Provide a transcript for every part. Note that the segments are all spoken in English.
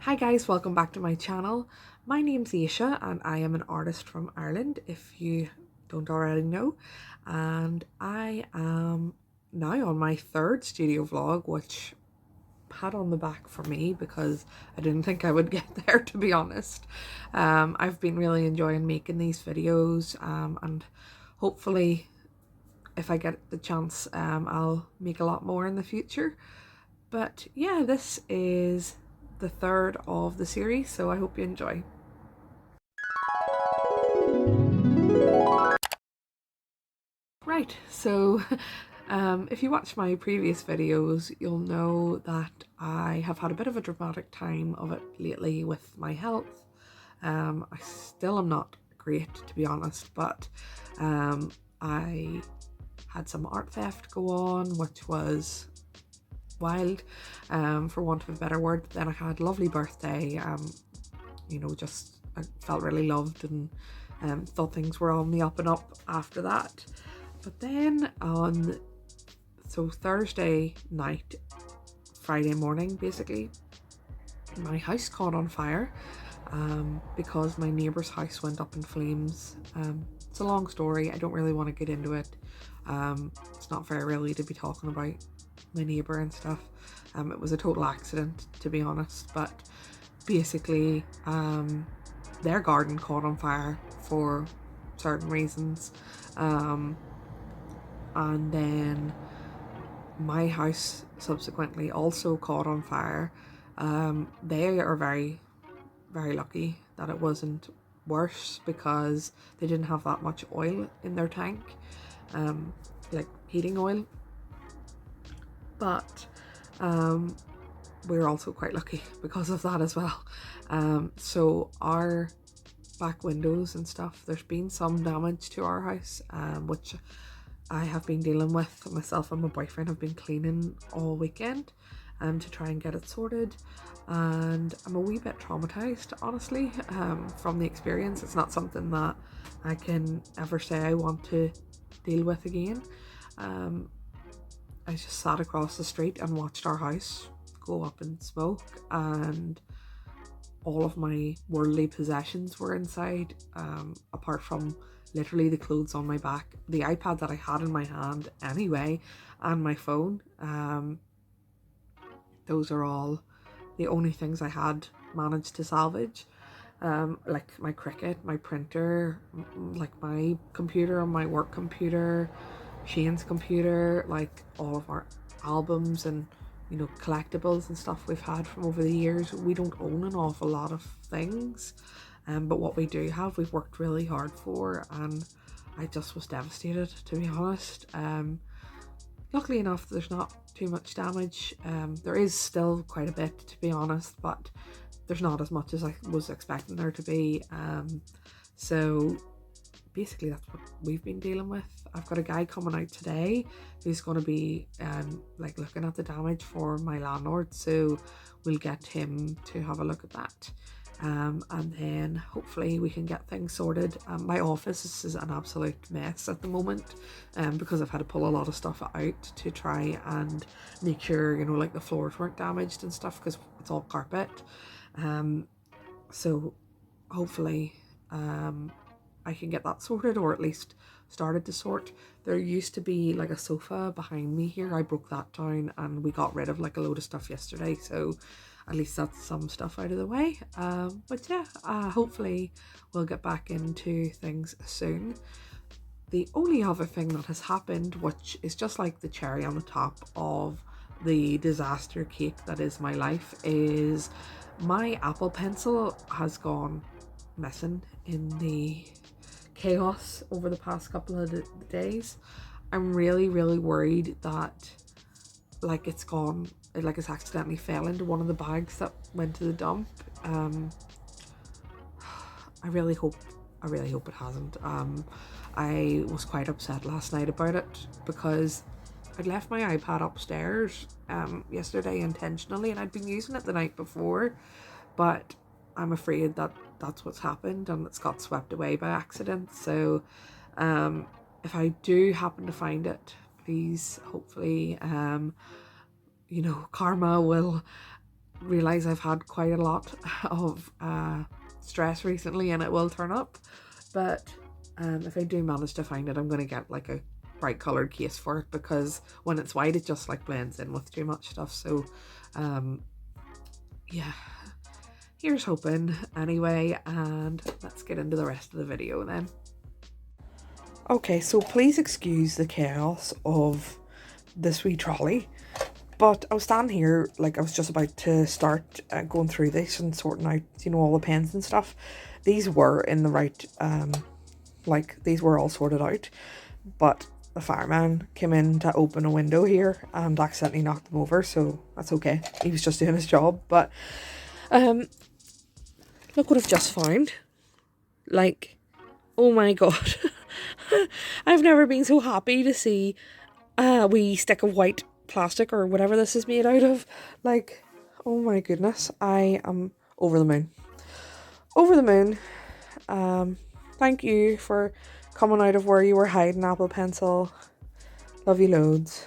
Hi guys, welcome back to my channel. My name's Aysia and I am an artist from Ireland, if you don't already know. And I am now on my third studio vlog, which pat on the back for me because I didn't think I would get there, to be honest. I've been really enjoying making these videos and hopefully if I get the chance I'll make a lot more in the future. But yeah, this is the third of the series, so I hope you enjoy. Right, so if you watch my previous videos, you'll know that I have had a bit of a dramatic time of it lately with my health. I still am not great, to be honest, but I had some art theft go on, which was wild, for want of a better word. Then I had a lovely birthday, just I felt really loved and thought things were on the up and up after that. But then so Thursday night, Friday morning basically, my house caught on fire because my neighbour's house went up in flames. It's a long story, I don't really want to get into it. It's not fair really to be talking about my neighbour and stuff. It was a total accident, to be honest, but basically their garden caught on fire for certain reasons, and then my house subsequently also caught on fire. They are very, very lucky that it wasn't worse because they didn't have that much oil in their tank, like heating oil. But we're also quite lucky because of that as well. So our back windows and stuff, there's been some damage to our house, which I have been dealing with. Myself and my boyfriend have been cleaning all weekend to try and get it sorted, and I'm a wee bit traumatized, honestly, from the experience. It's not something that I can ever say I want to deal with again. I just sat across the street and watched our house go up in smoke, and all of my worldly possessions were inside, apart from literally the clothes on my back, the iPad that I had in my hand anyway, and my phone. Those are all the only things I had managed to salvage. Like my Cricut, my printer, like my computer, my work computer, Shane's computer, like all of our albums and collectibles and stuff we've had from over the years. We don't own an awful lot of things, but what we do have, we've worked really hard for, and I just was devastated, to be honest. Luckily enough, there's not too much damage. There is still quite a bit, to be honest, but there's not as much as I was expecting there to be. So basically that's what we've been dealing with. I've got a guy coming out today who's going to be like looking at the damage for my landlord, so we'll get him to have a look at that, and then hopefully we can get things sorted. My office is an absolute mess at the moment, because I've had to pull a lot of stuff out to try and make sure like the floors weren't damaged and stuff, because it's all carpet. So hopefully I can get that sorted, or at least started to sort. There used to be like a sofa behind me here. I broke that down and we got rid of like a load of stuff yesterday, so at least that's some stuff out of the way. But yeah, hopefully we'll get back into things soon. The only other thing that has happened, which is just like the cherry on the top of the disaster cake that is my life, is my Apple Pencil has gone missing in the chaos over the past couple of days. I'm really worried that like it's gone, like it's accidentally fell into one of the bags that went to the dump. I really hope it hasn't. I was quite upset last night about it because I'd left my iPad upstairs yesterday intentionally, and I'd been using it the night before, but I'm afraid that that's what's happened and it's got swept away by accident. So if I do happen to find it, please, hopefully karma will realise I've had quite a lot of stress recently, and it will turn up. But if I do manage to find it, I'm going to get like a bright coloured case for it, because when it's white it just like blends in with too much stuff. So yeah, here's hoping anyway, and let's get into the rest of the video then. Okay, so please excuse the chaos of this wee trolley, but I was standing here like I was just about to start going through this and sorting out, you know, all the pens and stuff. These were in the right, like these were all sorted out, but the fireman came in to open a window here and accidentally knocked them over, so that's okay. He was just doing his job. But look what I've just found. Like, oh my god. I've never been so happy to see a wee stick of white plastic or whatever this is made out of. Like, oh my goodness, I am over the moon. Over the moon. Thank you for coming out of where you were hiding, Apple Pencil. Love you loads.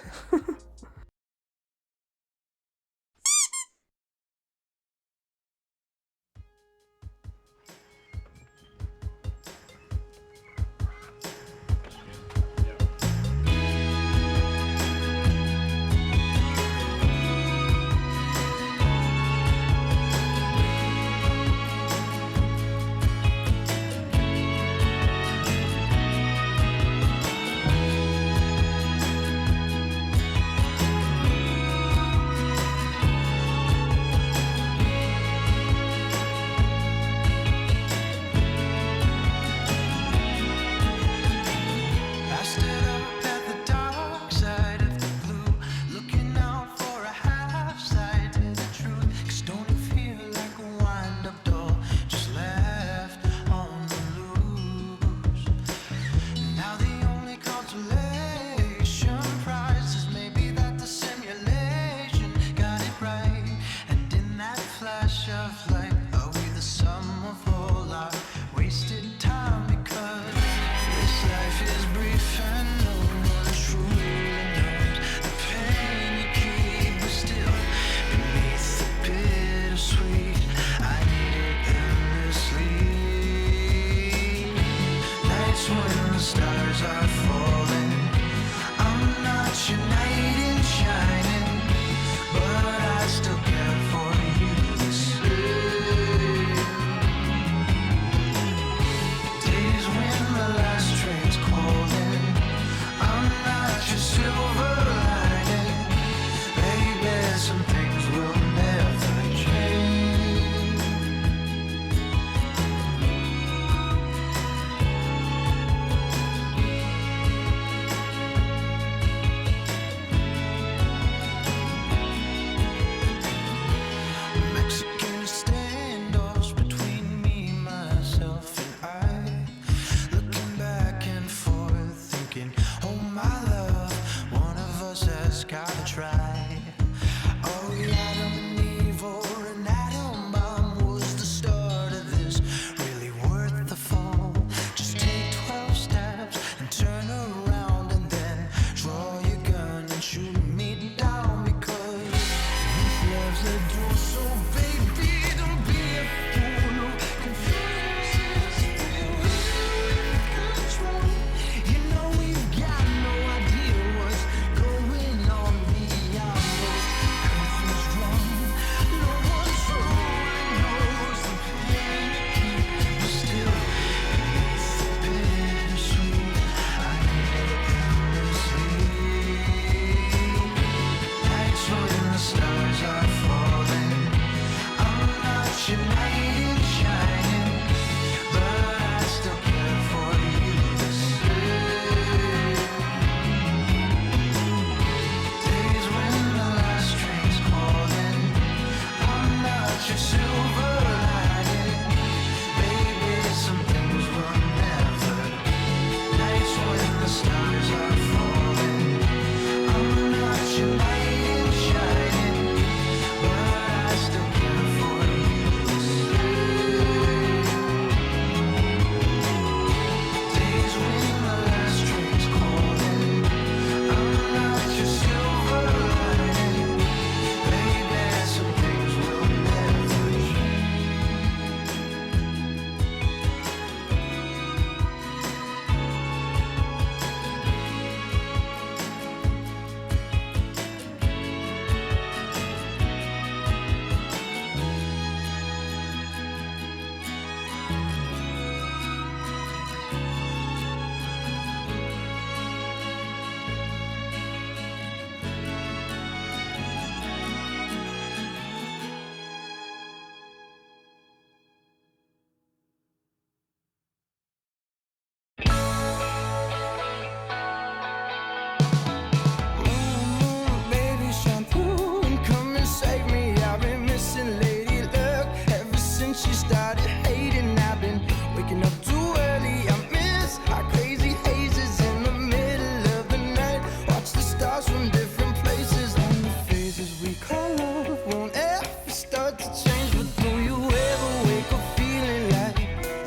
she started hating. I've been waking up too early. I miss our crazy hazes in the middle of the night. Watch the stars from different places, and the phases we call love won't ever start to change. But do you ever wake up feeling like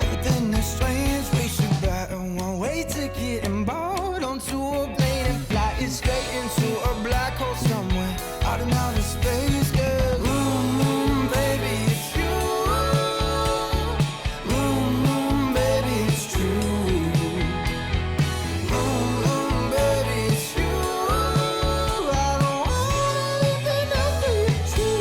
everything is strange? We should buy a one-way ticket and board onto a plane and fly it straight into a black hole somewhere out in outer space. Girl, baby, it's you. Baby, it's true. Baby, it's you. I don't want anything else but you.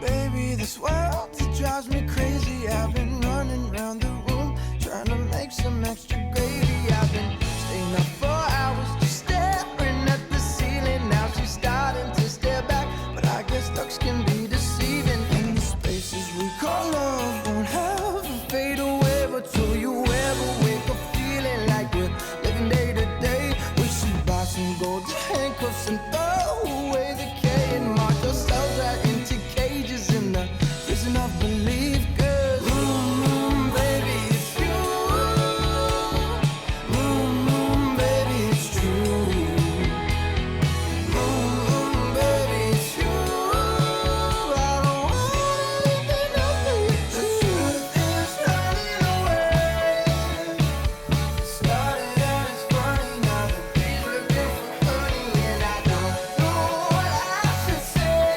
Baby, this world, it drives me crazy. I've been running around the room trying to make some extra gravy. I've been staying up for hours just staring at the ceiling. Now she's starting to stare back, but I guess looks can be deceiving. And the spaces we call love won't ever fade away. But do you ever wake up feeling like we're living day to day? We should buy some golden handcuffs and throw away the K and march ourselves right into cages in the prison of belief. Girl, baby, it's you. Baby, it's true. Baby, it's you. I don't want anything else but you. The truth is running away. Started out as funny, now the bees looking for honey, and I don't know what I should say.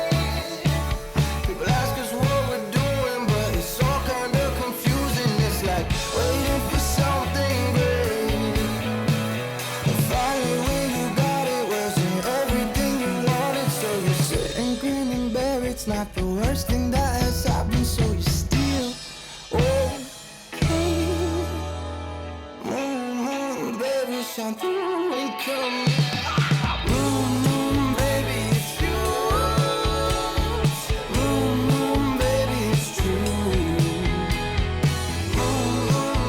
People ask us what we're doing, but it's all kind of confusing. It's like waiting for something great. Finally, when you got it, wasn't everything you wanted. So you sit and grin and bear. It's not the worst thing that has happened, so you still okay. Baby, something will come. Baby, it's you. Baby, it's true.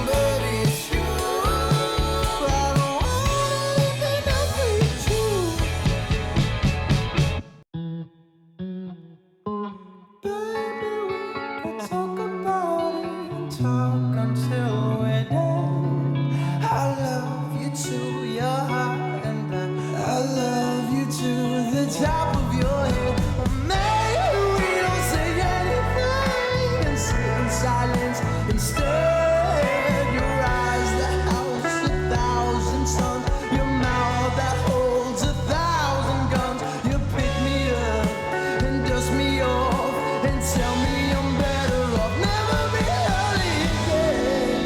Baby, it's you. I don't want anything else but you. Baby, we could talk about it and talk until we're dead. I love you to your heart, and I love you to the top of your head. Or maybe we don't say anything and sit in silence instead. Your eyes that house 1,000 suns, your mouth that holds 1,000 guns. You pick me up and dust me off and tell me I'm better off never be early again.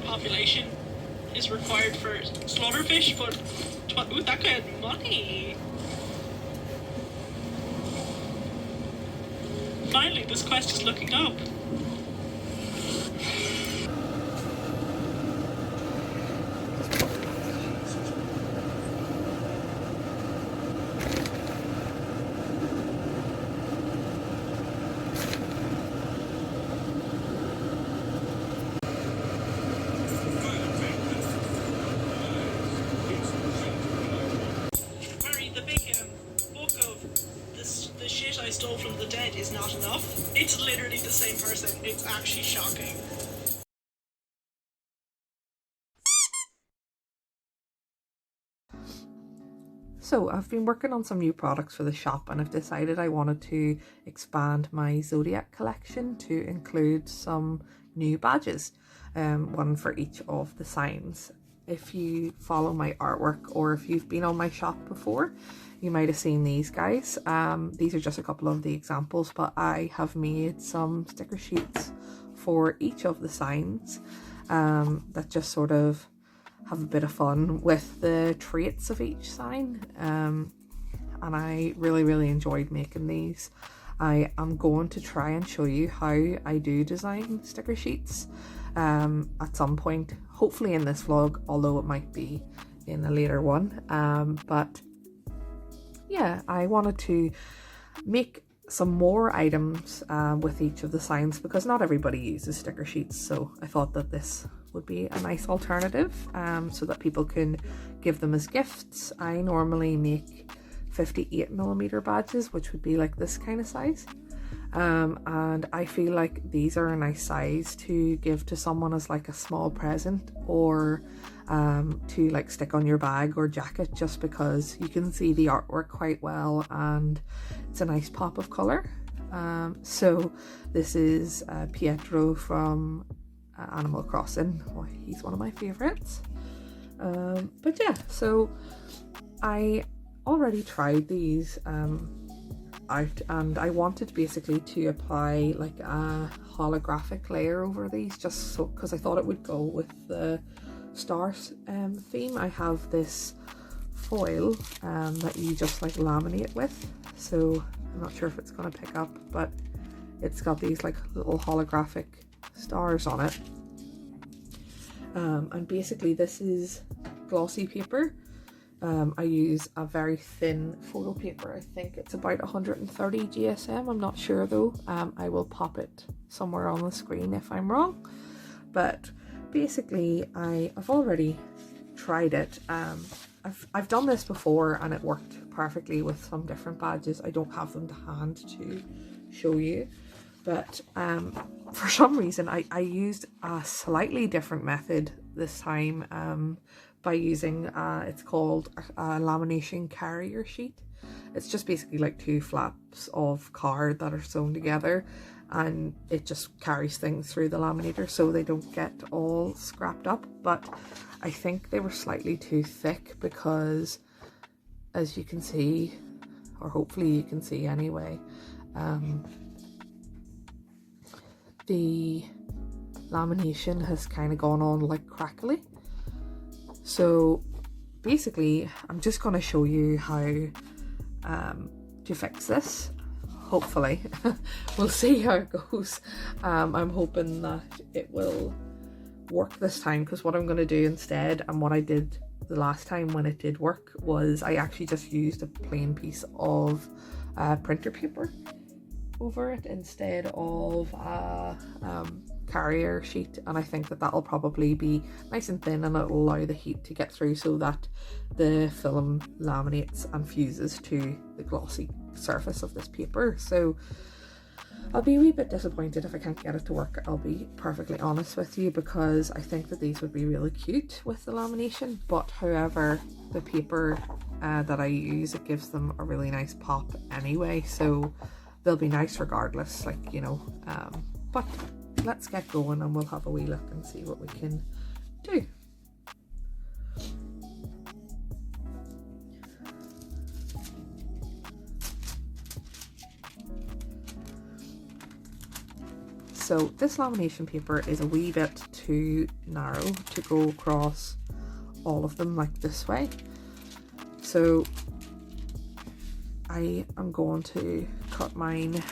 Population is required for slaughterfish, but ooh, that could add money. Finally, this quest is looking up. The big book of the shit I stole from the dead is not enough. It's literally the same person. It's actually shocking. So I've been working on some new products for the shop, and I've decided I wanted to expand my Zodiac collection to include some new badges, one for each of the signs. If you follow my artwork, or if you've been on my shop before, you might have seen these guys. These are just a couple of the examples, but I have made some sticker sheets for each of the signs that just sort of have a bit of fun with the traits of each sign, and I really enjoyed making these. I am going to try and show you how I do design sticker sheets at some point, hopefully in this vlog, although it might be in a later one. But yeah, I wanted to make some more items with each of the signs, because not everybody uses sticker sheets, so I thought that this would be a nice alternative, so that people can give them as gifts. I normally make 58mm badges, which would be like this kind of size, and I feel like these are a nice size to give to someone as like a small present, or to like stick on your bag or jacket, just because you can see the artwork quite well and it's a nice pop of colour. So this is Pietro from Animal Crossing. Oh, he's one of my favourites. But yeah, so I already tried these out, and I wanted basically to apply like a holographic layer over these, just so, because I thought it would go with the stars theme. I have this foil that you just like laminate with, so I'm not sure if it's going to pick up, but it's got these like little holographic stars on it, and basically this is glossy paper. I use a very thin photo paper. I think it's about 130 GSM, I'm not sure though. I will pop it somewhere on the screen if I'm wrong, but basically I've already tried it. I've done this before and it worked perfectly with some different badges. I don't have them to hand to show you, but for some reason I used a slightly different method this time, by using it's called a lamination carrier sheet. It's just basically like two flaps of card that are sewn together, and it just carries things through the laminator so they don't get all scrapped up. But I think they were slightly too thick, because as you can see, or hopefully you can see anyway, the lamination has kind of gone on like crackly. So basically I'm just going to show you how to fix this. Hopefully we'll see how it goes. I'm hoping that it will work this time, because what I'm going to do instead, and what I did the last time when it did work, was I actually just used a plain piece of printer paper over it instead of a carrier sheet, and I think that that'll probably be nice and thin, and it'll allow the heat to get through so that the film laminates and fuses to the glossy surface of this paper. So I'll be a wee bit disappointed if I can't get it to work, I'll be perfectly honest with you, because I think that these would be really cute with the lamination. But however, the paper that I use, it gives them a really nice pop anyway, so they'll be nice regardless, like, you know. But let's get going and we'll have a wee look and see what we can do. So this lamination paper is a wee bit too narrow to go across all of them like this way. So I am going to cut mine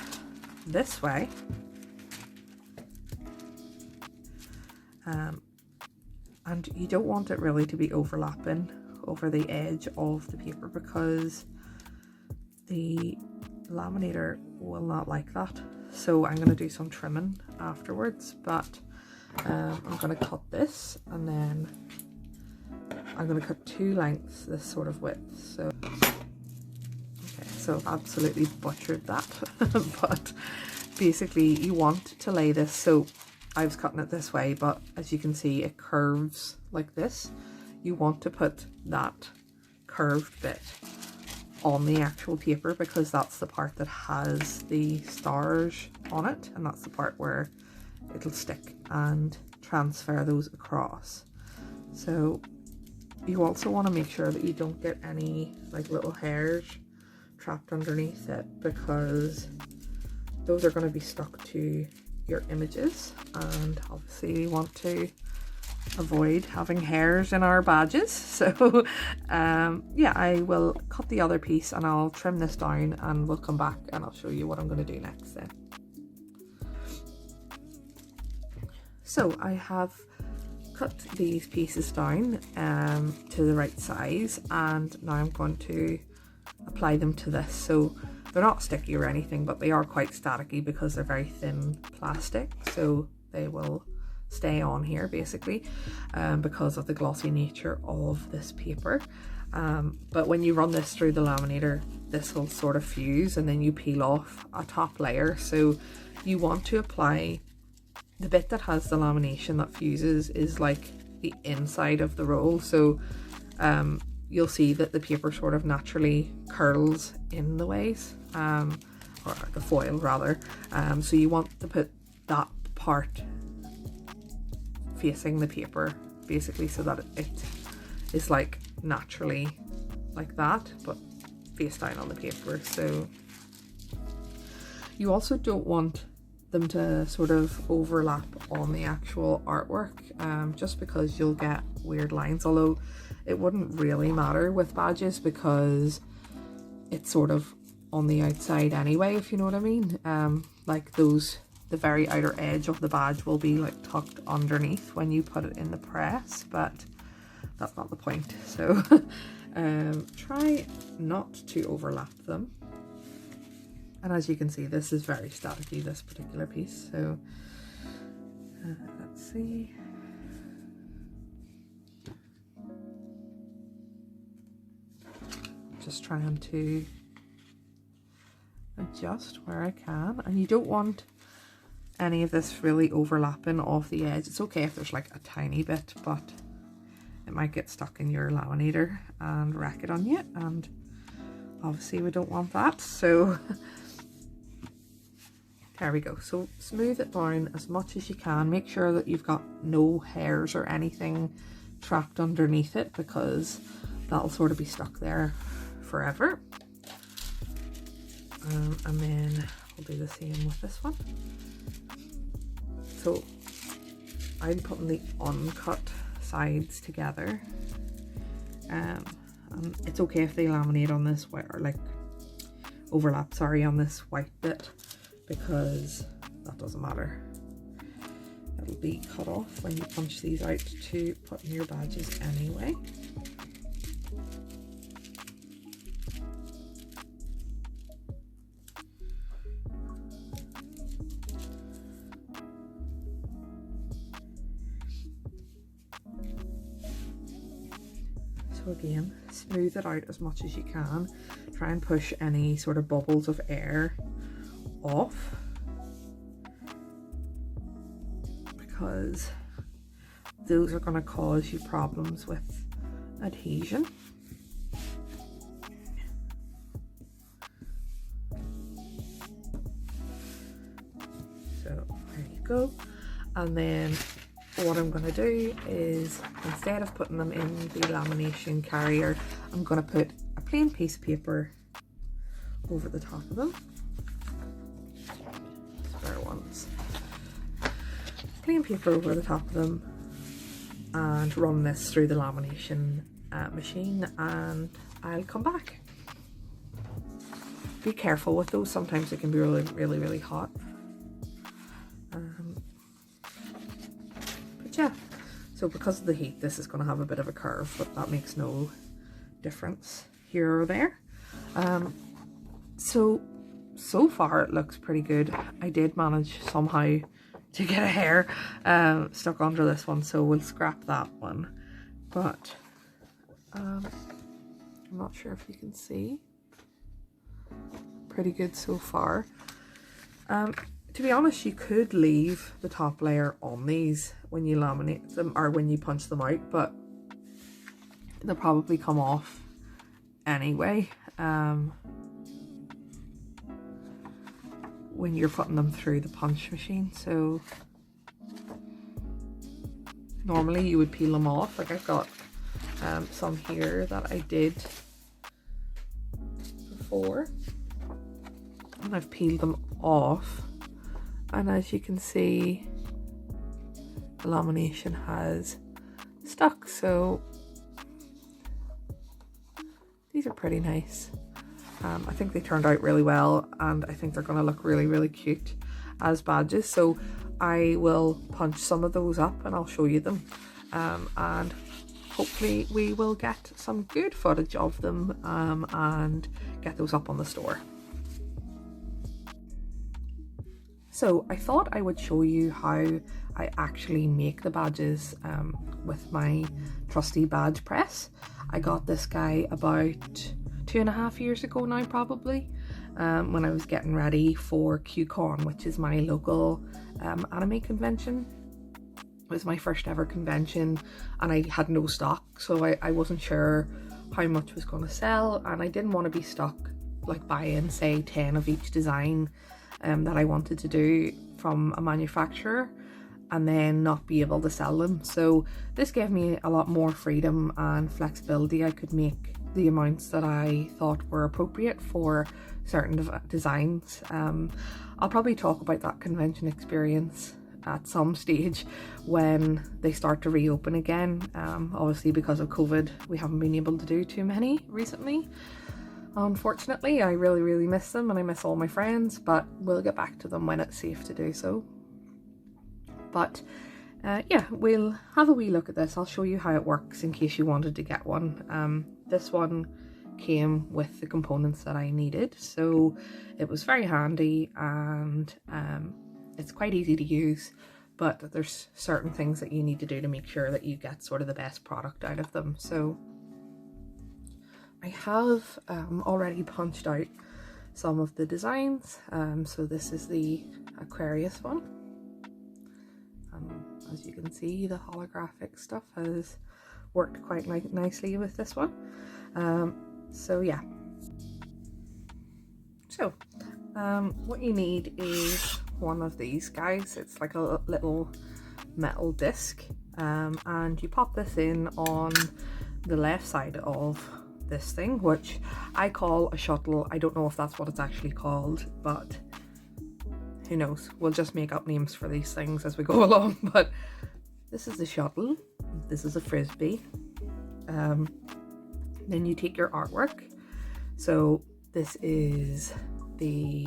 this way. And you don't want it really to be overlapping over the edge of the paper because the laminator will not like that. So I'm going to do some trimming afterwards, but I'm going to cut this, and then I'm going to cut 2 lengths this sort of width. So okay, so I've absolutely butchered that but basically you want to lay this, so I was cutting it this way, but as you can see it curves like this. You want to put that curved bit on the actual paper because that's the part that has the stars on it, and that's the part where it'll stick and transfer those across. So you also want to make sure that you don't get any like little hairs trapped underneath it, because those are going to be stuck to your images, and obviously you want to avoid having hairs in our badges. So yeah, I will cut the other piece and I'll trim this down, and we'll come back and I'll show you what I'm going to do next then. So I have cut these pieces down to the right size, and now I'm going to apply them to this. So they're not sticky or anything, but they are quite staticky because they're very thin plastic, so they will stay on here basically because of the glossy nature of this paper. But when you run this through the laminator, this will sort of fuse and then you peel off a top layer. So you want to apply the bit that has the lamination that fuses is like the inside of the roll. So you'll see that the paper sort of naturally curls in the ways, or the foil rather. So you want to put that part facing the paper basically, so that it is like naturally like that, but face down on the paper. So you also don't want them to sort of overlap on the actual artwork, just because you'll get weird lines, although it wouldn't really matter with badges because it's sort of on the outside anyway, if you know what I mean. Like the very outer edge of the badge will be like tucked underneath when you put it in the press, but that's not the point. So try not to overlap them. And as you can see, this is very staticky, this particular piece. So let's see. Just trying to adjust where I can, and you don't want any of this really overlapping off the edge. It's okay if there's like a tiny bit, but it might get stuck in your laminator and wreck it on you, and obviously we don't want that. So there we go. So smooth it down as much as you can. Make sure that you've got no hairs or anything trapped underneath it, because that'll sort of be stuck there forever. And then I'll do the same with this one. So I'm putting the uncut sides together, and it's okay if they laminate on this white, or like overlap, sorry, on this white bit, because that doesn't matter. It'll be cut off when you punch these out to put in your badges anyway. So again, smooth it out as much as you can. Try and push any sort of bubbles of air off, because those are going to cause you problems with adhesion. So there you go. And then what I'm going to do is, instead of putting them in the lamination carrier, I'm going to put a plain piece of paper over the top of them. Spare ones. Plain paper over the top of them, and run this through the lamination machine, and I'll come back. be careful with those. Sometimes it can be really hot. But yeah, so because of the heat, this is going to have a bit of a curve, but that makes no difference here or there. So far it looks pretty good. I did manage somehow to get a hair stuck under this one, so we'll scrap that one. But I'm not sure if you can see. Pretty good so far. To be honest, you could leave the top layer on these when you laminate them or when you punch them out, but they'll probably come off anyway when you're putting them through the punch machine. So normally you would peel them off. Like I've got some here that I did before, and I've peeled them off, and as you can see, the lamination has stuck. So these are pretty nice. I think they turned out really well, and I think they're going to look really cute as badges. So I will punch some of those up and I'll show you them, and hopefully we will get some good footage of them and get those up on the store. So I thought I would show you how I actually make the badges with my trusty badge press. I got this guy about 2.5 years ago now, probably, when I was getting ready for QCon, which is my local anime convention. It was my first ever convention, and I had no stock, so I wasn't sure how much was going to sell, and I didn't want to be stuck like buying say 10 of each design that I wanted to do from a manufacturer and then not be able to sell them. So this gave me a lot more freedom and flexibility. I could make the amounts that I thought were appropriate for certain designs. I'll probably talk about that convention experience at some stage when they start to reopen again. Obviously because of COVID we haven't been able to do too many recently. Unfortunately, I really miss them, and I miss all my friends, but we'll get back to them when it's safe to do so. But yeah, we'll have a wee look at this. I'll show you how it works in case you wanted to get one. This one came with the components that I needed, so it was very handy, and it's quite easy to use, but there's certain things that you need to do to make sure that you get sort of the best product out of them. So I have already punched out some of the designs. So this is the Aquarius one. As you can see, the holographic stuff has worked quite nicely with this one. So yeah. So what you need is one of these guys. It's like a little metal disc, and you pop this in on the left side of this thing, which I call a shuttle. I don't know if that's what it's actually called, but who knows, we'll just make up names for these things as we go along. But this is the shuttle, this is a frisbee. Then you take your artwork. So this is the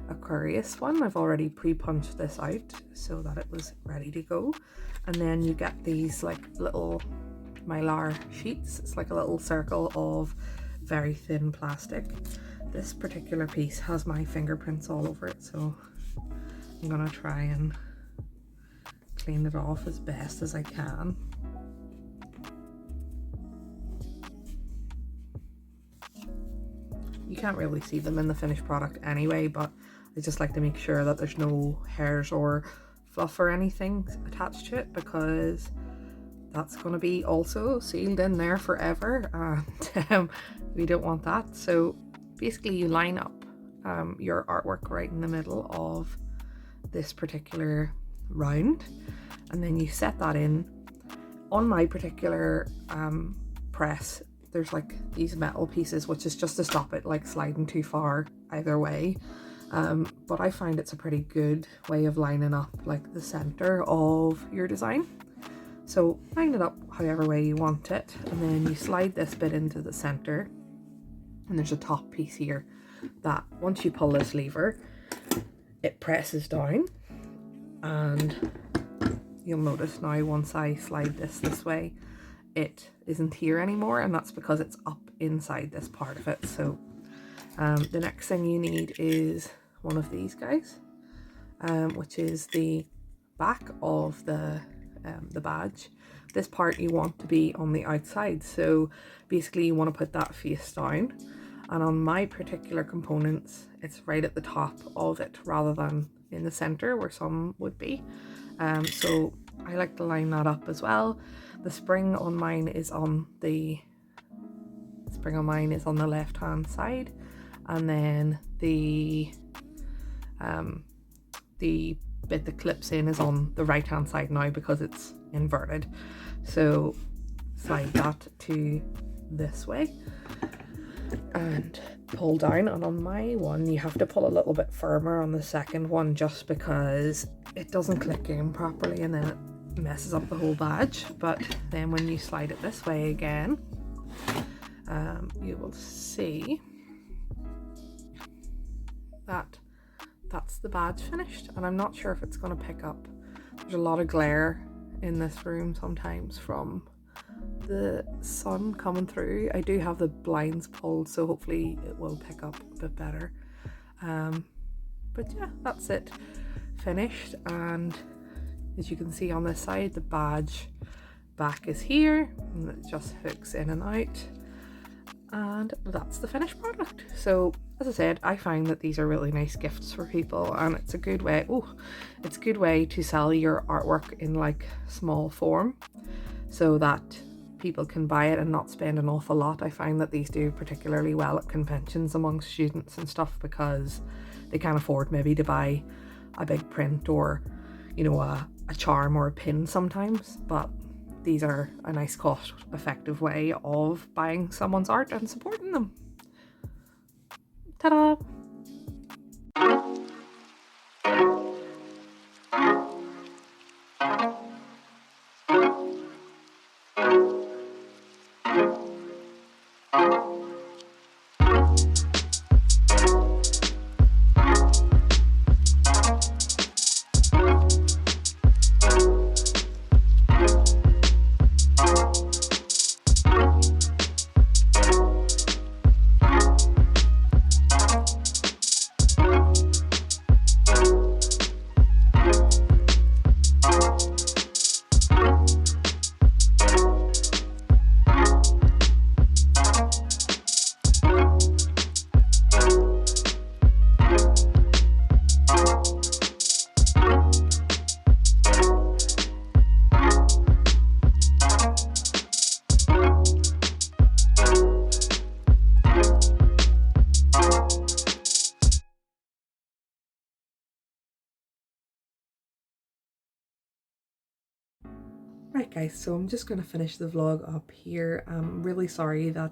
Aquarius one. I've already pre-punched this out so that it was ready to go, and then you get these like little mylar sheets. It's like a little circle of very thin plastic. This particular piece has my fingerprints all over it, so I'm gonna try and clean it off as best as I can. You can't really see them in the finished product anyway, but I just like to make sure that there's no hairs or fluff or anything attached to it, because that's going to be also sealed in there forever, and we don't want that. So basically you line up your artwork right in the middle of this particular round, and then you set that in. On my particular press, there's like these metal pieces, which is just to stop it like sliding too far either way. But I find it's a pretty good way of lining up like the center of your design. So line it up however way you want it, and then you slide this bit into the center, and there's a top piece here. that once you pull this lever, it presses down, and you'll notice now once I slide this way, it isn't here anymore, and that's because it's up inside this part of it. So the next thing you need is one of these guys, which is the back of the badge. This part you want to be on the outside, so basically you want to put that face down, and on my particular components it's right at the top of it rather than in the center where some would be. So I like to line that up as well. The spring on mine is on the left hand side, and then the bit that clips in is on the right hand side now because it's inverted. So slide that to this way and pull down, and on my one you have to pull a little bit firmer on the second one just because it doesn't click in properly and then it messes up the whole badge. But then when you slide it this way again, you will see that that's the badge finished. And I'm not sure if it's going to pick up. There's a lot of glare in this room sometimes from the sun coming through. I do have the blinds pulled, so hopefully it will pick up a bit better. But yeah, that's it finished. And as you can see on this side, the badge back is here and it just hooks in and out, and that's the finished product. So as I said, I find that these are really nice gifts for people, and it's a good way to sell your artwork in like small form so that people can buy it and not spend an awful lot. I find that these do particularly well at conventions amongst students and stuff because they can't afford maybe to buy a big print or, you know, a charm or a pin sometimes, but these are a nice cost effective way of buying someone's art and supporting them. Ta-da! Right guys, so I'm just going to finish the vlog up here. I'm really sorry that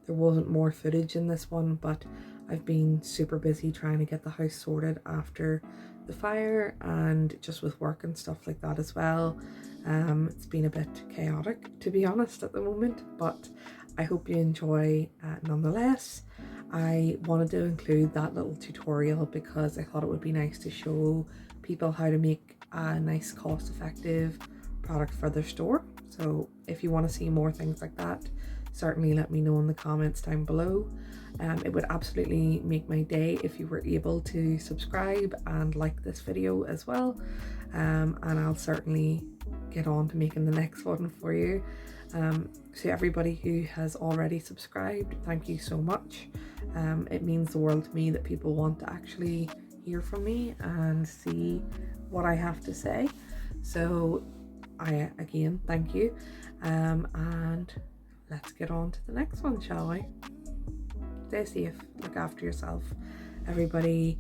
there wasn't more footage in this one, but I've been super busy trying to get the house sorted after the fire and just with work and stuff like that as well. It's been a bit chaotic, to be honest, at the moment, but I hope you enjoy nonetheless. I wanted to include that little tutorial because I thought it would be nice to show people how to make a nice cost-effective product for their store. So if you want to see more things like that, certainly let me know in the comments down below. It would absolutely make my day if you were able to subscribe and like this video as well, and I'll certainly get on to making the next one for you. So everybody who has already subscribed, thank you so much. It means the world to me that people want to actually hear from me and see what I have to say. So again, thank you, and let's get on to the next one, shall we? Stay safe, look after yourself, everybody.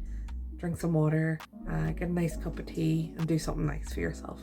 Drink some water, get a nice cup of tea, and do something nice for yourself.